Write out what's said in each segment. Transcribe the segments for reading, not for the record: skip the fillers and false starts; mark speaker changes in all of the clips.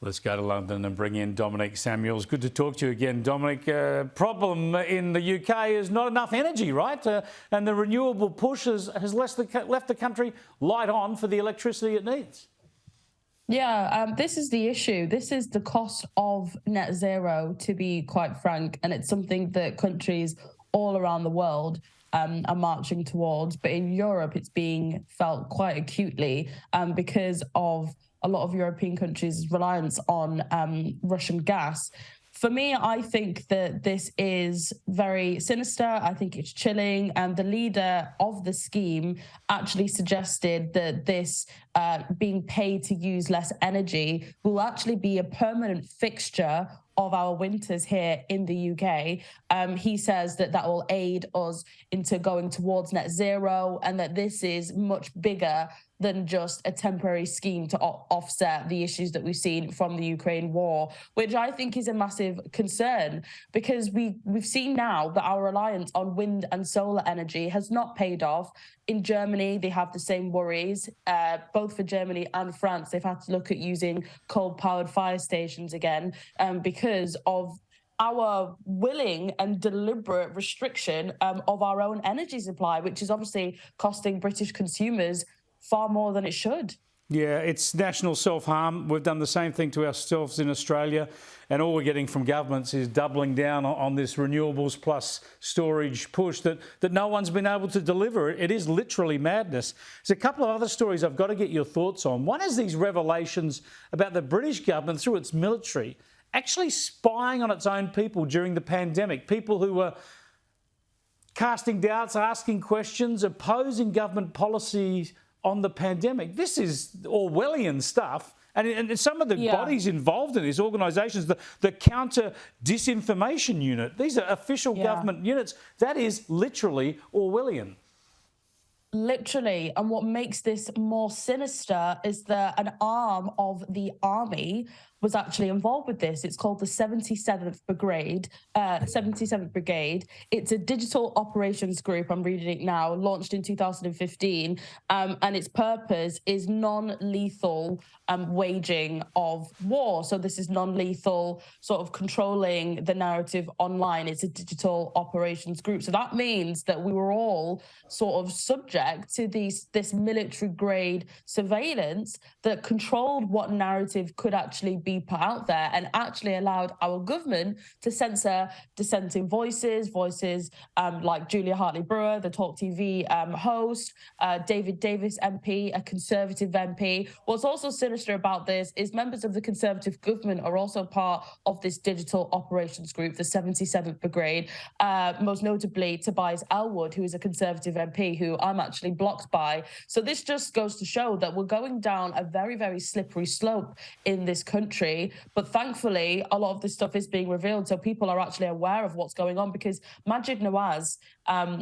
Speaker 1: Let's go to London and bring in Dominique Samuels. Good to talk to you again, Dominic. Problem in the UK is not enough energy, right? And the renewable push has left the country light on for the electricity it needs.
Speaker 2: Yeah, this is the issue. This is the cost of net zero, to be quite frank, and it's something that countries all around the world are marching towards. But in Europe, it's being felt quite acutely because of a lot of European countries' reliance on Russian gas. For me, I think that this is very sinister. I think it's chilling. And the leader of the scheme actually suggested that this being paid to use less energy will actually be a permanent fixture of our winters here in the UK. He says that that will aid us into going towards net zero and that this is much bigger than just a temporary scheme to offset the issues that we've seen from the Ukraine war, which I think is a massive concern because we've seen now that our reliance on wind and solar energy has not paid off. In Germany, they have the same worries. Both for Germany and France, they've had to look at using coal-powered fire stations again because of our willing and deliberate restriction of our own energy supply, which is obviously costing British consumers far more than it should.
Speaker 1: Yeah, it's national self-harm. We've done the same thing to ourselves in Australia, and all we're getting from governments is doubling down on this renewables plus storage push that no one's been able to deliver. It is literally madness. There's a couple of other stories I've got to get your thoughts on. One is these revelations about the British government, through its military, actually spying on its own people during the pandemic, people who were casting doubts, asking questions, opposing government policies on the pandemic. This is Orwellian stuff. And some of the bodies involved in this, organisations, the Counter Disinformation Unit, these are official government units. That is literally Orwellian.
Speaker 2: Literally. And what makes this more sinister is that an arm of the army was actually involved with this. It's called the 77th Brigade. It's a digital operations group, I'm reading it now, launched in 2015. And its purpose is non-lethal waging of war. So this is non-lethal sort of controlling the narrative online. It's a digital operations group. So that means that we were all sort of subject to this military grade surveillance that controlled what narrative could actually be put out there and actually allowed our government to censor dissenting voices like Julia Hartley-Brewer, the Talk TV host, David Davis MP, a Conservative MP. What's also sinister about this is members of the Conservative government are also part of this digital operations group, the 77th Brigade, most notably Tobias Elwood, who is a Conservative MP, who I'm actually blocked by. So this just goes to show that we're going down a very, very slippery slope in this country. But thankfully, a lot of this stuff is being revealed, so people are actually aware of what's going on, because Majid Nawaz,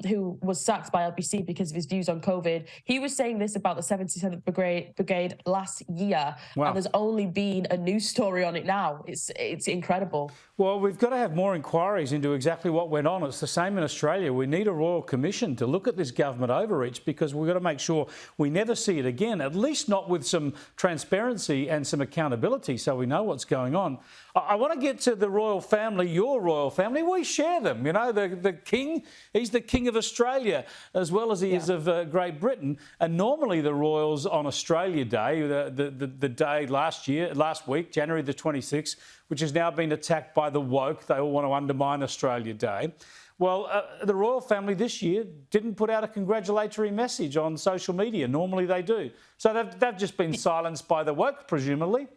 Speaker 2: who was sacked by LBC because of his views on COVID, he was saying this about the 77th Brigade last year. Wow. And there's only been a news story on it now. It's incredible.
Speaker 1: Well, we've got to have more inquiries into exactly what went on. It's the same in Australia. We need a royal commission to look at this government overreach, because we've got to make sure we never see it again, at least not with some transparency and some accountability, so we know what's going on. I want to get to the royal family, your royal family. We share them. You know, the king, he's the king of Australia as well as he is of Great Britain. And normally the royals on Australia Day, the day last week, January the 26th, which has now been attacked by the woke. They all want to undermine Australia Day. Well, the royal family this year didn't put out a congratulatory message on social media. Normally they do. So they've just been silenced by the woke, presumably.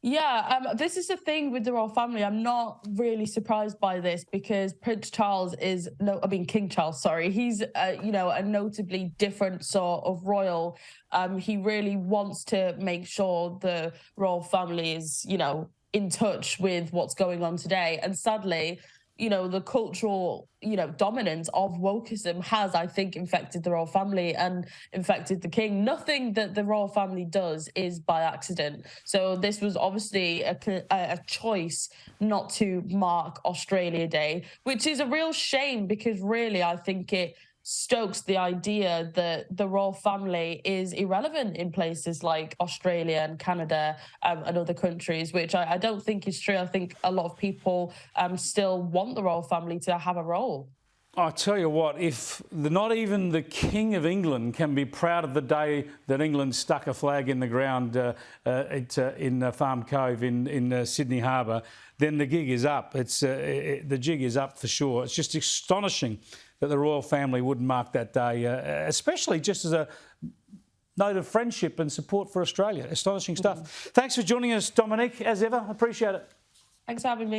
Speaker 2: Yeah, this is the thing with the royal family. I'm not really surprised by this because Prince Charles is, King Charles, sorry. He's, a notably different sort of royal. He really wants to make sure the royal family is, in touch with what's going on today. And sadly, the cultural, dominance of wokeism has, I think, infected the royal family and infected the king. Nothing that the royal family does is by accident. So this was obviously a choice not to mark Australia Day, which is a real shame because really I think it stokes the idea that the royal family is irrelevant in places like Australia and Canada and other countries, which I don't think is true. I think a lot of people still want the royal family to have a role.
Speaker 1: I tell you what, if not even the King of England can be proud of the day that England stuck a flag in the ground in Farm Cove in Sydney Harbour, then the gig is up. The jig is up for sure. It's just astonishing that the royal family wouldn't mark that day, especially just as a note of friendship and support for Australia. Astonishing stuff. Thanks for joining us, Dominique, as ever. Appreciate it.
Speaker 2: Thanks for having me.